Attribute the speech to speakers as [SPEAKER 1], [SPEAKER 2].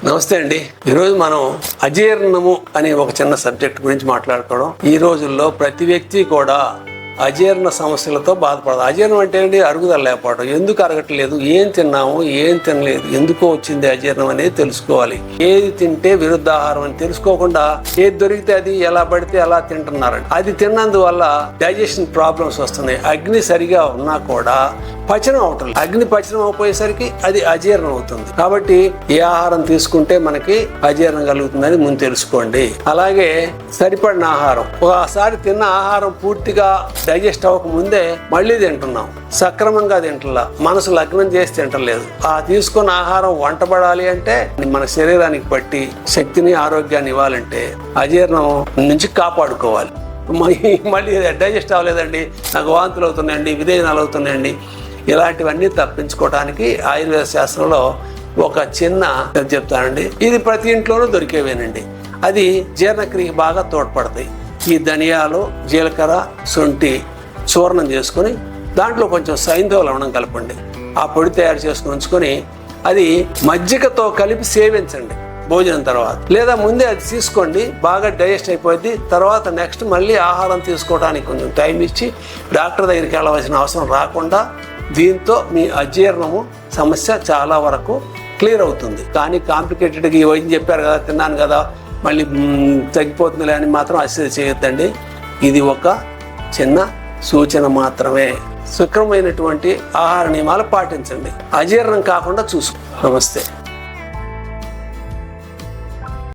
[SPEAKER 1] నమస్తే అండి. ఈరోజు మనం అజీర్ణము అనే ఒక చిన్న సబ్జెక్ట్ గురించి మాట్లాడుకోవడం. ఈ రోజుల్లో ప్రతి వ్యక్తి కూడా అజీర్ణ సమస్యలతో బాధపడదు. అజీర్ణం అంటే ఏంటి? అరుగుదల లేకపోవడం. ఎందుకు అరగట్లేదు, ఏం తిన్నాము, ఏం తినలేదు, ఎందుకో వచ్చింది అజీర్ణం అనేది తెలుసుకోవాలి. ఏది తింటే విరుద్ధాహారం అని తెలుసుకోకుండా ఏది దొరికితే అది ఎలా పడితే అలా తింటున్నారండి. అది తిన్నందువల్ల డైజెషన్ ప్రాబ్లమ్స్ వస్తున్నాయి. అగ్ని సరిగా ఉన్నా కూడా పచనం అవటం. అగ్ని పచనం అయిపోయేసరికి అది అజీర్ణం అవుతుంది. కాబట్టి ఏ ఆహారం తీసుకుంటే మనకి అజీర్ణం కలుగుతుందని ముందు తెలుసుకోండి. అలాగే సరిపడిన ఆహారం. ఒకసారి తిన్న ఆహారం పూర్తిగా డైజెస్ట్ అవ్వక ముందే మళ్ళీ తింటున్నాం, సక్రమంగా తింటలా, మనసు లగ్నం చేసి తింటలేదు. ఆ తీసుకున్న ఆహారం వంటబడాలి అంటే మన శరీరానికి బట్టి శక్తిని ఆరోగ్యాన్ని ఇవ్వాలంటే అజీర్ణం నుంచి కాపాడుకోవాలి. మళ్ళీ డైజెస్ట్ అవ్వలేదండి, నాకు వాంతులు అవుతున్నాయండి, విరేచనాలు అవుతున్నాయండి, ఇలాంటివన్నీ తప్పించుకోవడానికి ఆయుర్వేద శాస్త్రంలో ఒక చిన్న చెప్తానండి. ఇది ప్రతి ఇంట్లోనూ దొరికేవేనండి. అది జీర్ణక్రియకి బాగా తోడ్పడతాయి. ఈ ధనియాలు, జీలకర్ర, శొంఠి చూర్ణం చేసుకొని దాంట్లో కొంచెం సైంధవ లవణం కలపండి. ఆ పొడి తయారు చేసుకుని ఉంచుకొని అది మజ్జిగతో కలిపి సేవించండి భోజనం తర్వాత. లేదా ముందే అది తీసుకోండి, బాగా డైజెస్ట్ అయిపోద్ది. తర్వాత నెక్స్ట్ మళ్ళీ ఆహారం తీసుకోవడానికి కొంచెం టైం ఇచ్చి డాక్టర్ దగ్గరికి వెళ్ళవలసిన అవసరం రాకుండా దీంతో మీ అజీర్ణము సమస్య చాలా వరకు క్లియర్ అవుతుంది. కానీ కాంప్లికేటెడ్గా ఈ వైద్యం చెప్పారు కదా, తిన్నాను కదా మళ్ళీ తగ్గిపోతుందిలే అని మాత్రం అసలు చేయొద్దండి. ఇది ఒక చిన్న సూచన మాత్రమే. సక్రమైనటువంటి ఆహార నియమాలు పాటించండి, అజీర్ణం కాకుండా చూసుకో. నమస్తే.